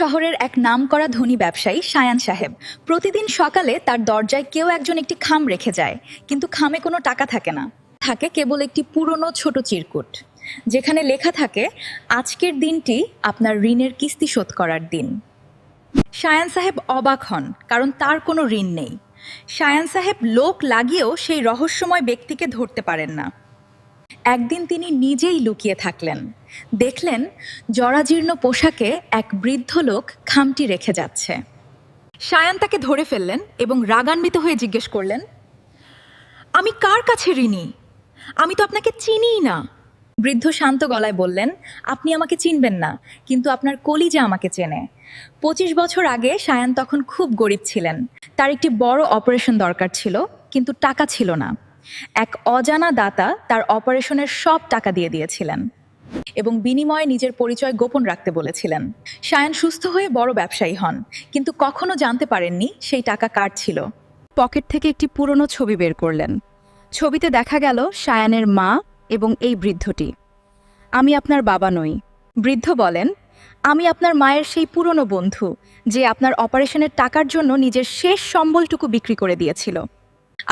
শহরের এক নামকরা ধনী ব্যবসায়ী শায়ান সাহেব প্রতিদিন সকালে তার দরজায় কেউ একজন একটি খাম রেখে যায়, কিন্তু খামে কোনো টাকা থাকে না। থাকে কেবল একটি পুরনো ছোট চিরকুট, যেখানে লেখা থাকে, আজকের দিনটি আপনার ঋণের কিস্তি শোধ করার দিন। শায়ান সাহেব অবাক হন, কারণ তার কোনো ঋণ নেই। শায়ান সাহেব লোক লাগিয়েও সেই রহস্যময় ব্যক্তিকে ধরতে পারেন না। একদিন তিনি নিজেই লুকিয়ে থাকলেন। দেখলেন জরাজীর্ণ পোশাকে এক বৃদ্ধ লোক খামটি রেখে যাচ্ছে। শায়ান তাকে ধরে ফেললেন এবং রাগান্বিত হয়ে জিজ্ঞেস করলেন, আমি কার কাছে ঋণী? আমি তো আপনাকে চিনিই না। বৃদ্ধ শান্ত গলায় বললেন, আপনি আমাকে চিনবেন না, কিন্তু আপনার কলিজা আমাকে চেনে। 25 বছর আগে শায়ান তখন খুব গরিব ছিলেন। তার একটি বড় অপারেশন দরকার ছিল, কিন্তু টাকা ছিল না। এক অজানা দাতা তার অপারেশনের সব টাকা দিয়ে দিয়েছিলেন এবং বিনিময়ে নিজের পরিচয় গোপন রাখতে বলেছিলেন। শায়ান সুস্থ হয়ে বড় ব্যবসায়ী হন, কিন্তু কখনো জানতে পারেননি সেই টাকা কার ছিল। পকেট থেকে একটি পুরনো ছবি বের করলেন। ছবিতে দেখা গেল শায়ানের মা এবং এই বৃদ্ধটি। আমি আপনার বাবা নই। বৃদ্ধ বলেন, আমি আপনার মায়ের সেই পুরনো বন্ধু, যে আপনার অপারেশনের টাকার জন্য নিজের শেষ সম্বলটুকু বিক্রি করে দিয়েছিল।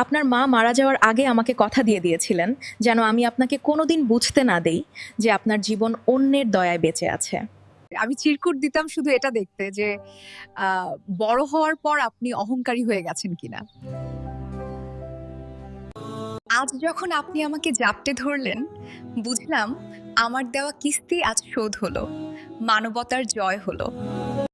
আপনার মা মারা যাওয়ার আগে আমাকে কথা দিয়ে দিয়েছিলেন, যেন আমি আপনাকে কোনোদিন বুঝতে না দেই যে আপনার জীবন অন্যের দয়ায় বেঁচে আছে। আমি চিরকুট দিতাম শুধু এটা দেখতে যে আহ, বড় হওয়ার পর আপনি অহংকারী হয়ে গেছেন কিনা। আজ যখন আপনি আমাকে জাপটে ধরলেন, বুঝলাম আমার দেওয়া কিস্তি আজ শোধ হলো, মানবতার জয় হলো।